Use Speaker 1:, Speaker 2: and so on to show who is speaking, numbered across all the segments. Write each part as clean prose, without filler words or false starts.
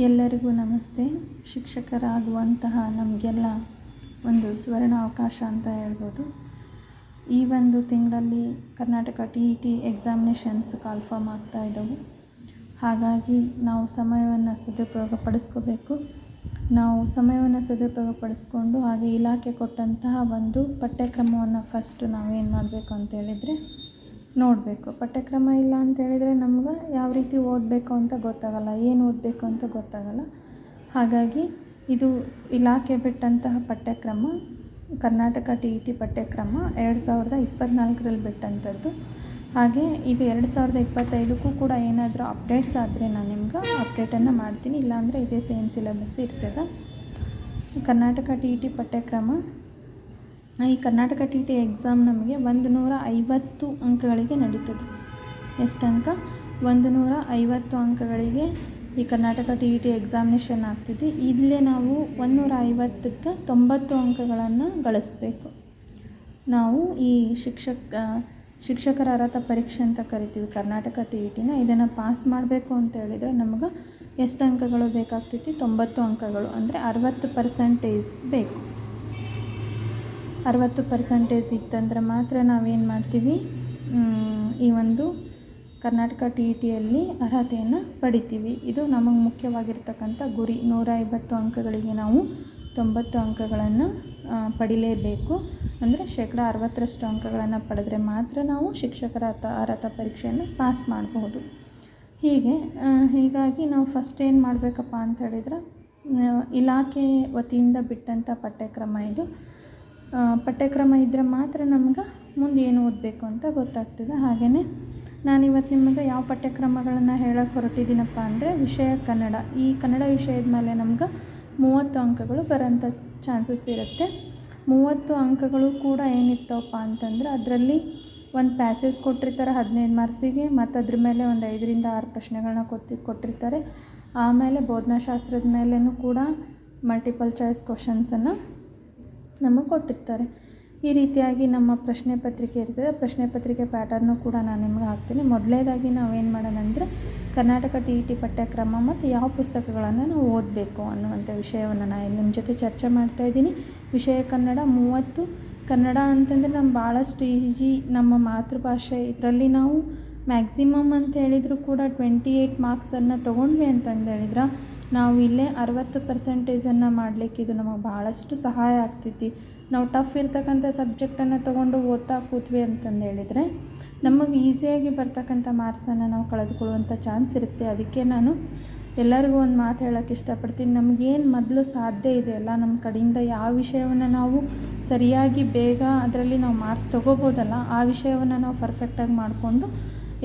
Speaker 1: ಎಲ್ಲರಿಗೂ ನಮಸ್ತೆ. ಶಿಕ್ಷಕರಾಗುವಂತಹ ನಮಗೆಲ್ಲ ಒಂದು ಸುವರ್ಣ ಅವಕಾಶ ಅಂತ ಹೇಳ್ಬೋದು. ಈ ಒಂದು ತಿಂಗಳಲ್ಲಿ ಕರ್ನಾಟಕ TET ಎಕ್ಸಾಮಿನೇಷನ್ಸ್ ಕಾಲ್ಫಾರ್ಮ್ ಆಗ್ತಾ ಇದ್ದವು. ಹಾಗಾಗಿ ನಾವು ಸಮಯವನ್ನು ಸದುಪಯೋಗಪಡಿಸ್ಕೋಬೇಕು. ನಾವು ಸಮಯವನ್ನು ಸದುಪಯೋಗಪಡಿಸ್ಕೊಂಡು ಹಾಗೆ ಇಲಾಖೆ ಕೊಟ್ಟಂತಹ ಒಂದು ಪಠ್ಯಕ್ರಮವನ್ನು ಫಸ್ಟು ನಾವೇನು ಮಾಡಬೇಕು ಅಂತೇಳಿದರೆ ನೋಡಬೇಕು. ಪಠ್ಯಕ್ರಮ ಇಲ್ಲ ಅಂತೇಳಿದರೆ ನಮ್ಗೆ ಯಾವ ರೀತಿ ಓದಬೇಕು ಅಂತ ಗೊತ್ತಾಗಲ್ಲ, ಏನು ಓದಬೇಕು ಅಂತ ಗೊತ್ತಾಗಲ್ಲ. ಹಾಗಾಗಿ ಇದು ಇಲಾಖೆ ಬಿಟ್ಟಂತಹ ಪಠ್ಯಕ್ರಮ ಕರ್ನಾಟಕ TET ಪಠ್ಯಕ್ರಮ 2024ರಲ್ಲಿ ಬಿಟ್ಟಂಥದ್ದು. ಹಾಗೆ ಇದು 2025ಕ್ಕೂ ಕೂಡ ಏನಾದರೂ ಅಪ್ಡೇಟ್ಸ್ ಆದರೆ ನಾನು ನಿಮ್ಗೆ ಅಪ್ಡೇಟನ್ನು ಮಾಡ್ತೀನಿ. ಇಲ್ಲಾಂದರೆ ಇದೇ ಸೇಮ್ ಸಿಲೆಬಸ್ ಇರ್ತದೆ. ಕರ್ನಾಟಕ TET ಪಠ್ಯಕ್ರಮ, ಈ ಕರ್ನಾಟಕ TET ಎಕ್ಸಾಮ್ ನಮಗೆ 150 ಅಂಕಗಳಿಗೆ ನಡೀತದೆ. ಎಷ್ಟು ಅಂಕ? 150 ಅಂಕಗಳಿಗೆ ಈ ಕರ್ನಾಟಕ TET ಎಕ್ಸಾಮಿನೇಷನ್ ಆಗ್ತಿದೆ. ಇಲ್ಲೇ ನಾವು 150ಕ್ಕೆ 90 ಅಂಕಗಳನ್ನು ಗಳಿಸ್ಬೇಕು. ನಾವು ಈ ಶಿಕ್ಷಕರ ಅರ್ಹತಾ ಪರೀಕ್ಷೆ ಅಂತ ಕರಿತೀವಿ ಕರ್ನಾಟಕ TETನ. ಇದನ್ನು ಪಾಸ್ ಮಾಡಬೇಕು ಅಂತ ಹೇಳಿದರೆ ನಮ್ಗೆ ಎಷ್ಟು ಅಂಕಗಳು ಬೇಕಾಗ್ತೈತಿ? 90 ಅಂಕಗಳು, ಅಂದರೆ 60% ಬೇಕು. 60% ಇತ್ತಂದ್ರೆ ಮಾತ್ರ ನಾವೇನು ಮಾಡ್ತೀವಿ, ಈ ಒಂದು ಕರ್ನಾಟಕ TETಯಲ್ಲಿ ಅರ್ಹತೆಯನ್ನು ಪಡಿತೀವಿ. ಇದು ನಮಗೆ ಮುಖ್ಯವಾಗಿರ್ತಕ್ಕಂಥ ಗುರಿ. 150 ಅಂಕಗಳಿಗೆ ನಾವು 90 ಅಂಕಗಳನ್ನು ಪಡಿಲೇಬೇಕು. ಅಂದರೆ 60% ಅಂಕಗಳನ್ನು ಪಡೆದ್ರೆ ಮಾತ್ರ ನಾವು ಶಿಕ್ಷಕರ ಅರ್ಹತಾ ಪರೀಕ್ಷೆಯನ್ನು ಪಾಸ್ ಮಾಡಬಹುದು. ಹೀಗಾಗಿ ನಾವು ಫಸ್ಟ್ ಏನು ಮಾಡಬೇಕಪ್ಪ ಅಂತ ಹೇಳಿದ್ರೆ, ಇಲಾಖೆ ವತಿಯಿಂದ ಬಿಟ್ಟಂಥ ಪಠ್ಯಕ್ರಮ ಇದು. ಪಠ್ಯಕ್ರಮ ಇದ್ದರೆ ಮಾತ್ರ ನಮ್ಗೆ ಮುಂದೆ ಏನು ಓದಬೇಕು ಅಂತ ಗೊತ್ತಾಗ್ತದೆ. ಹಾಗೆಯೇ ನಾನಿವತ್ತು ನಿಮಗೆ ಯಾವ ಪಠ್ಯಕ್ರಮಗಳನ್ನು ಹೇಳೋಕ್ಕೆ ಹೊರಟಿದ್ದೀನಪ್ಪ ಅಂದರೆ ವಿಷಯ ಕನ್ನಡ. ಈ ಕನ್ನಡ ವಿಷಯದ ಮೇಲೆ ನಮ್ಗೆ 30 ಅಂಕಗಳು ಬರೋಂಥ ಚಾನ್ಸಸ್ ಇರುತ್ತೆ. 30 ಅಂಕಗಳು ಕೂಡ ಏನಿರ್ತಾವಪ್ಪ ಅಂತಂದ್ರೆ, ಅದರಲ್ಲಿ ಒಂದು ಪ್ಯಾಸೇಜ್ ಕೊಟ್ಟಿರ್ತಾರೆ 15 ಮಾರ್ಕ್ಸಿಗೆ, ಮತ್ತು ಅದ್ರ ಮೇಲೆ ಒಂದು 5ರಿಂದ 6 ಪ್ರಶ್ನೆಗಳನ್ನ ಕೊಟ್ಟಿರ್ತಾರೆ. ಆಮೇಲೆ ಬೋಧನಾಶಾಸ್ತ್ರದ ಮೇಲೂ ಕೂಡ ಮಲ್ಟಿಪಲ್ ಚಾಯ್ಸ್ ಕ್ವಶನ್ಸನ್ನು ನಮಗೆ ಕೊಟ್ಟಿರ್ತಾರೆ. ಈ ರೀತಿಯಾಗಿ ನಮ್ಮ ಪ್ರಶ್ನೆ ಪತ್ರಿಕೆ ಇರ್ತದೆ. ಪ್ರಶ್ನೆ ಪತ್ರಿಕೆ ಪ್ಯಾಟರ್ನು ಕೂಡ ನಾನು ನಿಮ್ಗೆ ಹಾಕ್ತೀನಿ. ಮೊದಲನೇದಾಗಿ ನಾವೇನು ಮಾಡೋಣ ಅಂದರೆ, ಕರ್ನಾಟಕ TET ಪಠ್ಯಕ್ರಮ ಮತ್ತು ಯಾವ ಪುಸ್ತಕಗಳನ್ನು ನಾವು ಓದಬೇಕು ಅನ್ನುವಂಥ ವಿಷಯವನ್ನು ನಾನು ನಿಮ್ಮ ಜೊತೆ ಚರ್ಚೆ ಮಾಡ್ತಾಯಿದ್ದೀನಿ. ವಿಷಯ ಕನ್ನಡ 30. ಕನ್ನಡ ಅಂತಂದರೆ ನಮ್ಮ ಭಾಳಷ್ಟು ಈಜಿ, ನಮ್ಮ ಮಾತೃಭಾಷೆ. ಇದರಲ್ಲಿ ನಾವು ಮ್ಯಾಕ್ಸಿಮಮ್ ಅಂತ ಹೇಳಿದರೂ ಕೂಡ 28 ಮಾರ್ಕ್ಸನ್ನು ತೊಗೊಂಡ್ವಿ ಅಂತಂದು ಹೇಳಿದ್ರೆ ನಾವು ಇಲ್ಲೇ 60%ನ್ನು ಮಾಡಲಿಕ್ಕೆ ಇದು ನಮಗೆ ಭಾಳಷ್ಟು ಸಹಾಯ ಆಗ್ತೈತಿ. ನಾವು ಟಫ್ ಇರ್ತಕ್ಕಂಥ ಸಬ್ಜೆಕ್ಟನ್ನು ತೊಗೊಂಡು ಓದ್ತಾ ಕೂತ್ವಿ ಅಂತಂದು ಹೇಳಿದರೆ ನಮಗೆ ಈಸಿಯಾಗಿ ಬರ್ತಕ್ಕಂಥ ಮಾರ್ಕ್ಸನ್ನು ನಾವು ಕಳೆದುಕೊಳ್ಳುವಂಥ ಚಾನ್ಸ್ ಇರುತ್ತೆ. ಅದಕ್ಕೆ ನಾನು ಎಲ್ಲರಿಗೂ ಒಂದು ಮಾತು ಹೇಳೋಕ್ಕೆ ಇಷ್ಟಪಡ್ತೀನಿ. ನಮಗೇನು ಮೊದಲು ಸಾಧ್ಯ ಇದೆ ಅಲ್ಲ, ನಮ್ಮ ಕಡೆಯಿಂದ ಯಾವ ವಿಷಯವನ್ನು ನಾವು ಸರಿಯಾಗಿ ಬೇಗ ಅದರಲ್ಲಿ ನಾವು ಮಾರ್ಕ್ಸ್ ತೊಗೋಬೋದಲ್ಲ, ಆ ವಿಷಯವನ್ನು ನಾವು ಪರ್ಫೆಕ್ಟಾಗಿ ಮಾಡಿಕೊಂಡು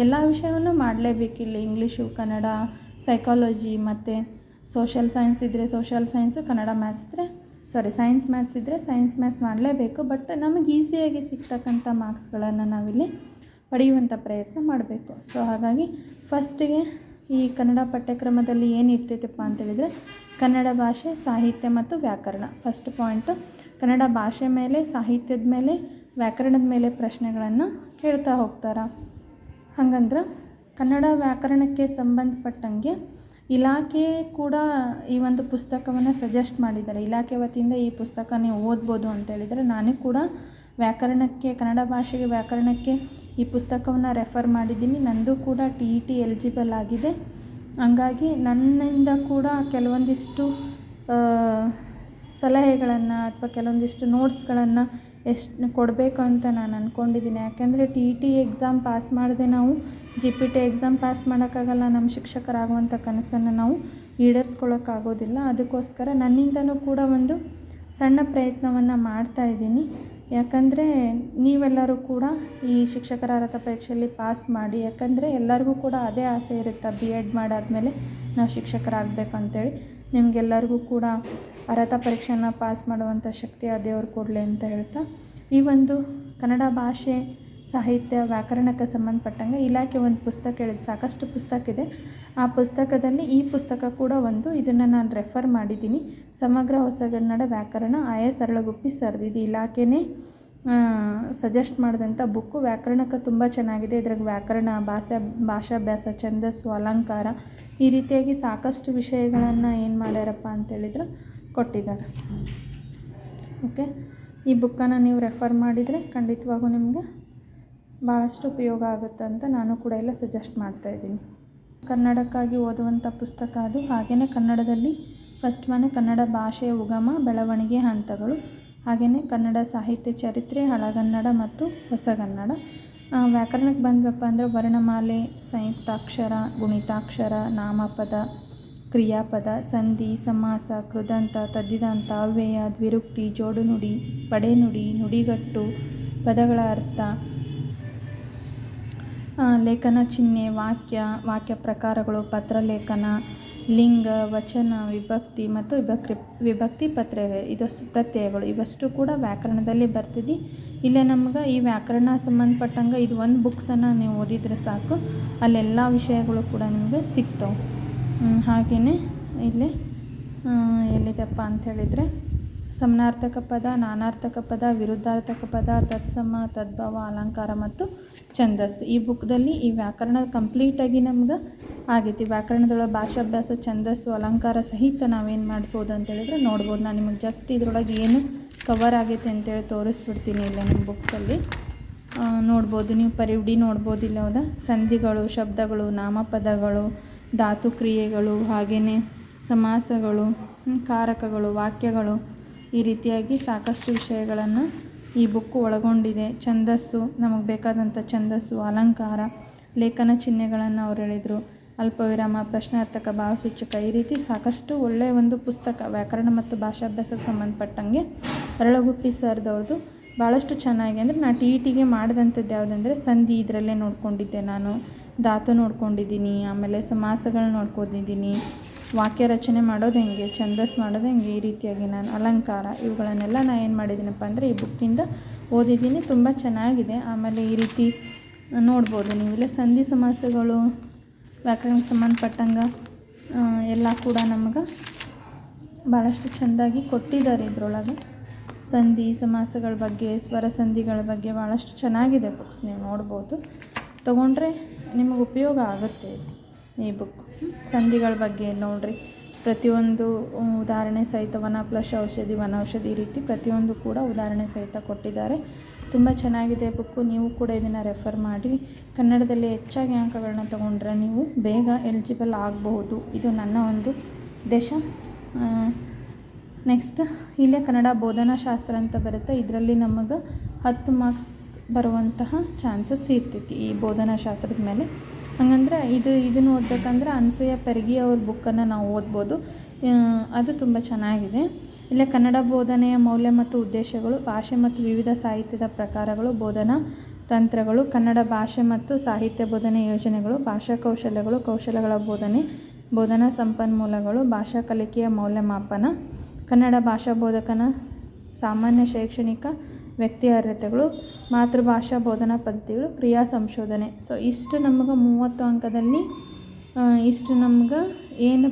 Speaker 1: ಎಲ್ಲ ವಿಷಯವನ್ನು ಮಾಡಲೇಬೇಕಿಲ್ಲ. ಇಂಗ್ಲೀಷು, ಕನ್ನಡ, ಸೈಕಾಲಜಿ ಮತ್ತು ಸೋಷಲ್ ಸೈನ್ಸ್ ಇದ್ದರೆ ಸೋಷಲ್ ಸೈನ್ಸು, ಕನ್ನಡ ಮ್ಯಾಥ್ಸ್ ಇದ್ದರೆ ಸೈನ್ಸ್ ಮ್ಯಾಥ್ಸ್ ಇದ್ದರೆ ಸೈನ್ಸ್ ಮ್ಯಾಥ್ಸ್ ಮಾಡಲೇಬೇಕು. ಬಟ್ ನಮಗೆ ಈಸಿಯಾಗಿ ಸಿಗ್ತಕ್ಕಂಥ ಮಾರ್ಕ್ಸ್ಗಳನ್ನು ನಾವಿಲ್ಲಿ ಪಡೆಯುವಂಥ ಪ್ರಯತ್ನ ಮಾಡಬೇಕು. ಸೊ ಹಾಗಾಗಿ ಫಸ್ಟಿಗೆ ಈ ಕನ್ನಡ ಪಠ್ಯಕ್ರಮದಲ್ಲಿ ಏನಿರ್ತೈತಪ್ಪ ಅಂತೇಳಿದರೆ, ಕನ್ನಡ ಭಾಷೆ, ಸಾಹಿತ್ಯ ಮತ್ತು ವ್ಯಾಕರಣ. ಫಸ್ಟ್ ಪಾಯಿಂಟು, ಕನ್ನಡ ಭಾಷೆ ಮೇಲೆ, ಸಾಹಿತ್ಯದ ಮೇಲೆ, ವ್ಯಾಕರಣದ ಮೇಲೆ ಪ್ರಶ್ನೆಗಳನ್ನು ಕೇಳ್ತಾ ಹೋಗ್ತಾರೆ. ಹಾಗಂದ್ರೆ ಕನ್ನಡ ವ್ಯಾಕರಣಕ್ಕೆ ಸಂಬಂಧಪಟ್ಟಂಗೆ ಇಲಾಖೆ ಕೂಡ ಈ ಒಂದು ಪುಸ್ತಕವನ್ನು ಸಜೆಸ್ಟ್ ಮಾಡಿದ್ದಾರೆ. ಇಲಾಖೆ ವತಿಯಿಂದ ಈ ಪುಸ್ತಕ ನೀವು ಓದ್ಬೋದು ಅಂತೇಳಿದರೆ, ನಾನು ಕೂಡ ವ್ಯಾಕರಣಕ್ಕೆ, ಕನ್ನಡ ಭಾಷೆಗೆ ವ್ಯಾಕರಣಕ್ಕೆ ಈ ಪುಸ್ತಕವನ್ನು ರೆಫರ್ ಮಾಡಿದ್ದೀನಿ. ನಂದು ಕೂಡ TET ಎಲಿಜಿಬಲ್ ಆಗಿದೆ. ಹಂಗಾಗಿ ನನ್ನಿಂದ ಕೂಡ ಕೆಲವೊಂದಿಷ್ಟು ಸಲಹೆಗಳನ್ನು ಅಥವಾ ಕೆಲವೊಂದಿಷ್ಟು ನೋಟ್ಸ್ಗಳನ್ನು ಎಷ್ಟು ಕೊಡಬೇಕು ಅಂತ ನಾನು ಅಂದ್ಕೊಂಡಿದ್ದೀನಿ. ಯಾಕೆಂದರೆ TET ಎಕ್ಸಾಮ್ ಪಾಸ್ ಮಾಡದೆ ನಾವು GPT ಎಕ್ಸಾಮ್ ಪಾಸ್ ಮಾಡೋಕ್ಕಾಗಲ್ಲ. ನಮ್ಮ ಶಿಕ್ಷಕರಾಗುವಂಥ ಕನಸನ್ನು ನಾವು ಈಡೇರಿಸ್ಕೊಳ್ಳೋಕ್ಕಾಗೋದಿಲ್ಲ. ಅದಕ್ಕೋಸ್ಕರ ನನ್ನಿಂದನೂ ಕೂಡ ಒಂದು ಸಣ್ಣ ಪ್ರಯತ್ನವನ್ನು ಮಾಡ್ತಾಯಿದ್ದೀನಿ. ಯಾಕಂದರೆ ನೀವೆಲ್ಲರೂ ಕೂಡ ಈ ಶಿಕ್ಷಕರ ಅರ್ಹತಾ ಪರೀಕ್ಷೆಯಲ್ಲಿ ಪಾಸ್ ಮಾಡಿ. ಯಾಕಂದರೆ ಎಲ್ಲರಿಗೂ ಕೂಡ ಅದೇ ಆಸೆ ಇರುತ್ತೆ, B.Ed ಮಾಡಾದಮೇಲೆ ನಾವು ಶಿಕ್ಷಕರಾಗಬೇಕು ಅಂತೇಳಿ. ನಿಮಗೆಲ್ಲರಿಗೂ ಕೂಡ ಅರ್ಹತಾ ಪರೀಕ್ಷೆಯನ್ನು ಪಾಸ್ ಮಾಡುವಂಥ ಶಕ್ತಿ ಆ ದೇವರು ಕೊಡಲಿ ಅಂತ ಹೇಳ್ತಾ, ಈ ಒಂದು ಕನ್ನಡ ಭಾಷೆ, ಸಾಹಿತ್ಯ, ವ್ಯಾಕರಣಕ್ಕೆ ಸಂಬಂಧಪಟ್ಟಂಗೆ ಇಲಾಖೆ ಒಂದು ಪುಸ್ತಕ ಹೇಳಿದೆ. ಸಾಕಷ್ಟು ಪುಸ್ತಕ ಇದೆ. ಆ ಪುಸ್ತಕದಲ್ಲಿ ಈ ಪುಸ್ತಕ ಕೂಡ ಒಂದು. ಇದನ್ನು ನಾನು ರೆಫರ್ ಮಾಡಿದ್ದೀನಿ. ಸಮಗ್ರ ಹೊಸಗನ್ನಡ ವ್ಯಾಕರಣ, ಆಯ ಸರಳಗುಪ್ಪಿ ಸರ್ದು. ಇದು ಇಲಾಖೆನೇ ಸಜೆಸ್ಟ್ ಮಾಡಿದಂಥ ಬುಕ್ಕು. ವ್ಯಾಕರಣಕ್ಕೆ ತುಂಬ ಚೆನ್ನಾಗಿದೆ. ಇದ್ರಾಗ ವ್ಯಾಕರಣ, ಭಾಷಾಭ್ಯಾಸ, ಛಂದಸ್ಸು, ಅಲಂಕಾರ ಈ ರೀತಿಯಾಗಿ ಸಾಕಷ್ಟು ವಿಷಯಗಳನ್ನು ಏನು ಮಾಡ್ಯಾರಪ್ಪ ಅಂತೇಳಿದ್ರೆ ಕೊಟ್ಟಿದ್ದಾರೆ. ಓಕೆ, ಈ ಬುಕ್ಕನ್ನು ನೀವು ರೆಫರ್ ಮಾಡಿದರೆ ಖಂಡಿತವಾಗೂ ನಿಮಗೆ ಭಾಳಷ್ಟು ಉಪಯೋಗ ಆಗುತ್ತೆ ಅಂತ ನಾನು ಕೂಡ ಎಲ್ಲ ಸಜೆಸ್ಟ್ ಮಾಡ್ತಾಯಿದ್ದೀನಿ. ಕನ್ನಡಕ್ಕಾಗಿ ಓದುವಂಥ ಪುಸ್ತಕ ಅದು. ಹಾಗೆಯೇ ಕನ್ನಡದಲ್ಲಿ ಫಸ್ಟ್ ಮನೆ ಕನ್ನಡ ಭಾಷೆಯ ಉಗಮ, ಬೆಳವಣಿಗೆ ಹಂತಗಳು, ಹಾಗೆಯೇ ಕನ್ನಡ ಸಾಹಿತ್ಯ ಚರಿತ್ರೆ, ಹಳಗನ್ನಡ ಮತ್ತು ಹೊಸಗನ್ನಡ. ವ್ಯಾಕರಣಕ್ಕೆ ಬಂದ್ವಪ್ಪ ಅಂದರೆ ವರ್ಣಮಾಲೆ, ಸಂಯುಕ್ತಾಕ್ಷರ, ಗುಣಿತಾಕ್ಷರ, ನಾಮಪದ, ಕ್ರಿಯಾಪದ, ಸಂಧಿ, ಸಮಾಸ, ಕೃದಂತ, ತದ್ದಿದಾಂತ, ಅವ್ಯಯ, ದ್ವಿರುಕ್ತಿ, ಜೋಡುನುಡಿ, ಪಡೆನುಡಿ, ನುಡಿಗಟ್ಟು, ಪದಗಳ ಅರ್ಥ, ಲೇಖನ ಚಿಹ್ನೆ, ವಾಕ್ಯ ಪ್ರಕಾರಗಳು, ಪತ್ರಲೇಖನ, ಲಿಂಗ, ವಚನ, ವಿಭಕ್ತಿ ಮತ್ತು ವಿಭಕ್ತಿ ಪ್ರತ್ಯಯಗಳು ಇವಷ್ಟು ಕೂಡ ವ್ಯಾಕರಣದಲ್ಲಿ ಬರ್ತಿದೆ. ಇಲ್ಲೇ ನಮ್ಗೆ ಈ ವ್ಯಾಕರಣ ಸಂಬಂಧಪಟ್ಟಂಗೆ ಇದು ಒಂದು ಬುಕ್ಸನ್ನು ನೀವು ಓದಿದರೆ ಸಾಕು, ಅಲ್ಲೆಲ್ಲ ವಿಷಯಗಳು ಕೂಡ ನಿಮಗೆ ಸಿಗ್ತವೆ. ಹಾಗೆಯೇ ಇಲ್ಲಿ ಎಲ್ಲಿದೆಪ್ಪ ಅಂಥೇಳಿದರೆ ಸಮಾನಾರ್ಥಕ ಪದ, ನಾನಾರ್ಥಕ ಪದ, ವಿರುದ್ಧಾರ್ಥಕ ಪದ, ತತ್ಸಮ, ತದ್ಭವ, ಅಲಂಕಾರ ಮತ್ತು ಛಂದಸ್ಸು. ಈ ಬುಕ್ದಲ್ಲಿ ಈ ವ್ಯಾಕರಣ ಕಂಪ್ಲೀಟಾಗಿ ನಮ್ಗೆ ಆಗೈತಿ. ವ್ಯಾಕರಣದೊಳಗೆ ಭಾಷಾಭ್ಯಾಸ, ಛಂದಸ್ಸು, ಅಲಂಕಾರ ಸಹಿತ ನಾವೇನು ಮಾಡ್ಬೋದು ಅಂತೇಳಿದ್ರೆ ನೋಡ್ಬೋದು. ನಾನು ನಿಮಗೆ ಜಸ್ಟ್ ಇದ್ರೊಳಗೆ ಏನು ಕವರ್ ಆಗೈತೆ ಅಂತೇಳಿ ತೋರಿಸ್ಬಿಡ್ತೀನಿ. ಇಲ್ಲ ನಿಮ್ಮ ಬುಕ್ಸಲ್ಲಿ ನೋಡ್ಬೋದು, ನೀವು ಪರಿವಿಡಿ ನೋಡ್ಬೋದು. ಇಲ್ಲ ಹೌದಾ, ಸಂಧಿಗಳು, ಶಬ್ದಗಳು, ನಾಮಪದಗಳು, ಧಾತು ಕ್ರಿಯೆಗಳು, ಹಾಗೆಯೇ ಸಮಾಸಗಳು, ಕಾರಕಗಳು, ವಾಕ್ಯಗಳು, ಈ ರೀತಿಯಾಗಿ ಸಾಕಷ್ಟು ವಿಷಯಗಳನ್ನು ಈ ಬುಕ್ಕು ಒಳಗೊಂಡಿದೆ. ಛಂದಸ್ಸು, ನಮಗೆ ಬೇಕಾದಂಥ ಛಂದಸ್ಸು, ಅಲಂಕಾರ, ಲೇಖನ ಚಿಹ್ನೆಗಳನ್ನು ಅವ್ರು ಹೇಳಿದರು, ಅಲ್ಪವಿರಾಮ, ಪ್ರಶ್ನಾರ್ಥಕ, ಭಾವಸೂಚಕ, ಈ ರೀತಿ ಸಾಕಷ್ಟು ಒಳ್ಳೆಯ ಒಂದು ಪುಸ್ತಕ. ವ್ಯಾಕರಣ ಮತ್ತು ಭಾಷಾಭ್ಯಾಸಕ್ಕೆ ಸಂಬಂಧಪಟ್ಟಂಗೆ ಅರಳಗುಪ್ಪಿ ಸರ್ದವ್ರದ್ದು ಭಾಳಷ್ಟು ಚೆನ್ನಾಗಿ. ಅಂದರೆ ನಾನು ಟಿ ಮಾಡಿದಂಥದ್ದು ಯಾವುದಂದರೆ ಸಂಧಿ ಇದರಲ್ಲೇ ನೋಡ್ಕೊಂಡಿದ್ದೆ ನಾನು, ಧಾತು ನೋಡ್ಕೊಂಡಿದ್ದೀನಿ, ಆಮೇಲೆ ಸಮಾಸಗಳು ನೋಡ್ಕೊಂಡಿದ್ದೀನಿ, ವಾಕ್ಯ ರಚನೆ ಮಾಡೋದು ಹೆಂಗೆ, ಛಂದಸ್ ಮಾಡೋದು ಹೆಂಗೆ, ಈ ರೀತಿಯಾಗಿ ನಾನು ಅಲಂಕಾರ ಇವುಗಳನ್ನೆಲ್ಲ ನಾನು ಏನು ಮಾಡಿದ್ದೀನಪ್ಪ ಅಂದರೆ ಈ ಬುಕ್ಕಿಂದ ಓದಿದ್ದೀನಿ. ತುಂಬ ಚೆನ್ನಾಗಿದೆ. ಆಮೇಲೆ ಈ ರೀತಿ ನೋಡ್ಬೋದು ನೀವು ಇಲ್ಲೇ ಸಂಧಿ ಸಮಾಸಗಳು ವ್ಯಾಕರಣಕ್ಕೆ ಸಂಬಂಧಪಟ್ಟಂಗೆ ಎಲ್ಲ ಕೂಡ ನಮ್ಗೆ ಭಾಳಷ್ಟು ಚೆಂದಾಗಿ ಕೊಟ್ಟಿದ್ದಾರೆ. ಇದರೊಳಗೆ ಸಂಧಿ ಸಮಾಸಗಳ ಬಗ್ಗೆ, ಸ್ವರ ಸಂಧಿಗಳ ಬಗ್ಗೆ ಭಾಳಷ್ಟು ಚೆನ್ನಾಗಿದೆ ಬುಕ್ಸ್. ನೀವು ನೋಡ್ಬೋದು, ತೊಗೊಂಡ್ರೆ ನಿಮಗೆ ಉಪಯೋಗ ಆಗುತ್ತೆ ಈ ಬುಕ್. ಸಂಧಿಗಳ ಬಗ್ಗೆ ನೋಡಿರಿ, ಪ್ರತಿಯೊಂದು ಉದಾಹರಣೆ ಸಹಿತ ವನ ಪ್ಲಸ್ ಔಷಧಿ, ವನೌಷಧಿ, ಈ ರೀತಿ ಪ್ರತಿಯೊಂದು ಕೂಡ ಉದಾಹರಣೆ ಸಹಿತ ಕೊಟ್ಟಿದ್ದಾರೆ. ತುಂಬ ಚೆನ್ನಾಗಿದೆ ಬುಕ್ಕು. ನೀವು ಕೂಡ ಇದನ್ನು ರೆಫರ್ ಮಾಡಿ. ಕನ್ನಡದಲ್ಲಿ ಹೆಚ್ಚಾಗಿ ಅಂಕಗಳನ್ನ ತೊಗೊಂಡ್ರೆ ನೀವು ಬೇಗ ಎಲಿಜಿಬಲ್ ಆಗಬಹುದು. ಇದು ನನ್ನ ಒಂದು ಉದ್ದೇಶ. ನೆಕ್ಸ್ಟ್ ಇಲ್ಲೇ ಕನ್ನಡ ಬೋಧನಾಶಾಸ್ತ್ರ ಅಂತ ಬರುತ್ತೆ. ಇದರಲ್ಲಿ ನಮಗೆ 10 ಮಾರ್ಕ್ಸ್ ಬರುವಂತಹ ಚಾನ್ಸಸ್ ಇರ್ತೈತಿ ಈ ಬೋಧನಾಶಾಸ್ತ್ರದ ಮೇಲೆ. ಹಂಗಂದ್ರೆ ಇದನ್ನು ಓದಬೇಕಂದ್ರೆ ಅನಸೂಯ ಪೆರ್ಗಿ ಅವ್ರ ಬುಕ್ಕನ್ನು ನಾವು ಓದ್ಬೋದು. ಅದು ತುಂಬ ಚೆನ್ನಾಗಿದೆ. ಇಲ್ಲೇ ಕನ್ನಡ ಬೋಧನೆಯ ಮೌಲ್ಯ ಮತ್ತು ಉದ್ದೇಶಗಳು, ಭಾಷೆ ಮತ್ತು ವಿವಿಧ ಸಾಹಿತ್ಯದ ಪ್ರಕಾರಗಳು, ಬೋಧನಾ ತಂತ್ರಗಳು, ಕನ್ನಡ ಭಾಷೆ ಮತ್ತು ಸಾಹಿತ್ಯ ಬೋಧನೆ ಯೋಜನೆಗಳು, ಭಾಷಾ ಕೌಶಲ್ಯಗಳು, ಕೌಶಲಗಳ ಬೋಧನೆ, ಬೋಧನಾ ಸಂಪನ್ಮೂಲಗಳು, ಭಾಷಾ ಕಲಿಕೆಯ ಮೌಲ್ಯಮಾಪನ, ಕನ್ನಡ ಭಾಷಾ ಬೋಧಕನ ಸಾಮಾನ್ಯ ಶೈಕ್ಷಣಿಕ ವ್ಯಕ್ತಿ ಅರ್ಹತೆಗಳು, ಮಾತೃಭಾಷಾ ಬೋಧನಾ ಪದ್ಧತಿಗಳು, ಕ್ರಿಯಾ ಸಂಶೋಧನೆ. ಸೊ ಇಷ್ಟು ನಮಗೆ 30 ಅಂಕದಲ್ಲಿ ಇಷ್ಟು ನಮ್ಗೆ ಏನು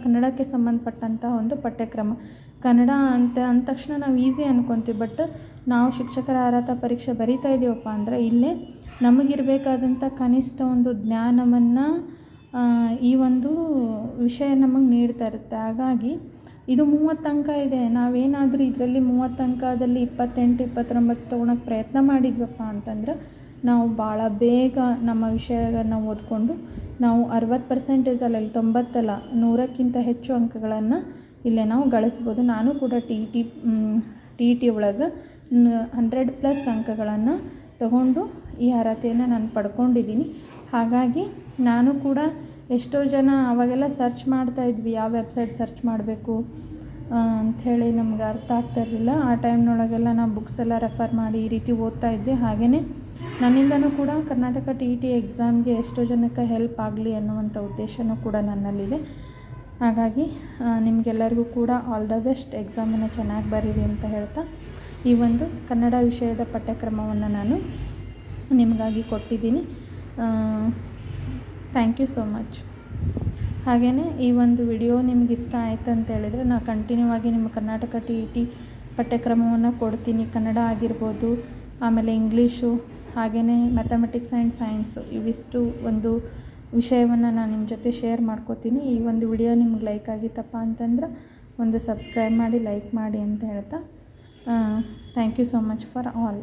Speaker 1: ಕನ್ನಡಕ್ಕೆ ಸಂಬಂಧಪಟ್ಟಂಥ ಒಂದು ಪಠ್ಯಕ್ರಮ. ಕನ್ನಡ ಅಂತ ಅಂದ ತಕ್ಷಣ ನಾವು ಈಸಿ ಅನ್ಕೊತೀವಿ. ಬಟ್ ನಾವು ಶಿಕ್ಷಕರ ಅರ್ಹತಾ ಪರೀಕ್ಷೆ ಬರಿತಾ ಇದ್ದೀವಪ್ಪ ಅಂದರೆ ಇಲ್ಲೇ ನಮಗಿರಬೇಕಾದಂಥ ಕನಿಷ್ಠ ಒಂದು ಜ್ಞಾನವನ್ನು ಈ ಒಂದು ವಿಷಯ ನಮಗೆ ನೀಡ್ತಾ ಇರುತ್ತೆ. ಹಾಗಾಗಿ ಇದು 30 ಅಂಕ ಇದೆ. ನಾವೇನಾದರೂ ಇದರಲ್ಲಿ 30 ಅಂಕದಲ್ಲಿ 28, 29 ತೊಗೊಳಕ್ಕೆ ಪ್ರಯತ್ನ ಮಾಡಿದ್ವಪ್ಪ ಅಂತಂದ್ರೆ ನಾವು ಭಾಳ ಬೇಗ ನಮ್ಮ ವಿಷಯಗಳನ್ನ ಓದ್ಕೊಂಡು ನಾವು 60% ಅಲ್ಲ, 90 ಅಲ್ಲ, 100ಕ್ಕಿಂತ ಹೆಚ್ಚು ಅಂಕಗಳನ್ನು ಇಲ್ಲೇ ನಾವು ಗಳಿಸ್ಬೋದು. ನಾನು ಕೂಡ ಟಿ ಇ ಟಿ ಒಳಗೆ 100+ ಅಂಕಗಳನ್ನು ತಗೊಂಡು ಈ ಅರ್ಹತೆಯನ್ನು ನಾನು ಪಡ್ಕೊಂಡಿದ್ದೀನಿ. ಹಾಗಾಗಿ ನಾನು ಕೂಡ ಎಷ್ಟೋ ಜನ ಅವಾಗೆಲ್ಲ ಸರ್ಚ್ ಮಾಡ್ತಾಯಿದ್ವಿ, ಯಾವ ವೆಬ್ಸೈಟ್ ಸರ್ಚ್ ಮಾಡಬೇಕು ಅಂಥೇಳಿ ನಮ್ಗೆ ಅರ್ಥ ಆಗ್ತಾ ಇರಲಿಲ್ಲ. ಆ ಟೈಮ್ನೊಳಗೆಲ್ಲ ನಾನು ಬುಕ್ಸ್ ಎಲ್ಲ ರೆಫರ್ ಮಾಡಿ ಈ ರೀತಿ ಓದ್ತಾ ಇದ್ದೆ. ಹಾಗೆಯೇ ನನ್ನಿಂದನೂ ಕೂಡ ಕರ್ನಾಟಕ ಟಿ ಇ ಟಿ ಎಕ್ಸಾಮ್ಗೆ ಎಷ್ಟೋ ಜನಕ್ಕೆ ಹೆಲ್ಪ್ ಆಗಲಿ ಅನ್ನುವಂಥ ಉದ್ದೇಶನೂ ಕೂಡ ನನ್ನಲ್ಲಿದೆ. ಹಾಗಾಗಿ ನಿಮಗೆಲ್ಲರಿಗೂ ಕೂಡ ಆಲ್ ದ ಬೆಸ್ಟ್. ಎಕ್ಸಾಮನ್ನು ಚೆನ್ನಾಗಿ ಬರೀರಿ ಅಂತ ಹೇಳ್ತಾ ಈ ಒಂದು ಕನ್ನಡ ವಿಷಯದ ಪಠ್ಯಕ್ರಮವನ್ನು ನಾನು ನಿಮಗಾಗಿ ಕೊಟ್ಟಿದ್ದೀನಿ. Thank you so much. ಹಾಗೆಯೇ ಈ ಒಂದು ವಿಡಿಯೋ ನಿಮ್ಗೆ ಇಷ್ಟ ಆಯಿತು ಅಂತ ಹೇಳಿದರೆ ನಾನು ಕಂಟಿನ್ಯೂ ಆಗಿ ನಿಮ್ಮ ಕರ್ನಾಟಕ ಟಿ ಇ ಟಿ ಪಠ್ಯಕ್ರಮವನ್ನು ಕೊಡ್ತೀನಿ. ಕನ್ನಡ ಆಗಿರ್ಬೋದು, ಆಮೇಲೆ ಇಂಗ್ಲೀಷು, ಹಾಗೆಯೇ ಮ್ಯಾಥಮೆಟಿಕ್ಸ್ ಆ್ಯಂಡ್ ಸೈನ್ಸು ಇವಿಷ್ಟು ಒಂದು ವಿಷಯವನ್ನು ನಾನು ನಿಮ್ಮ ಜೊತೆ ಶೇರ್ ಮಾಡ್ಕೋತೀನಿ. ಈ ಒಂದು ವಿಡಿಯೋ ನಿಮ್ಗೆ ಲೈಕ್ ಆಗಿತ್ತಪ್ಪ ಅಂತಂದ್ರೆ ಒಂದು ಸಬ್ಸ್ಕ್ರೈಬ್ ಮಾಡಿ, ಲೈಕ್ ಮಾಡಿ ಅಂತ ಹೇಳ್ತಾ thank you so much for all.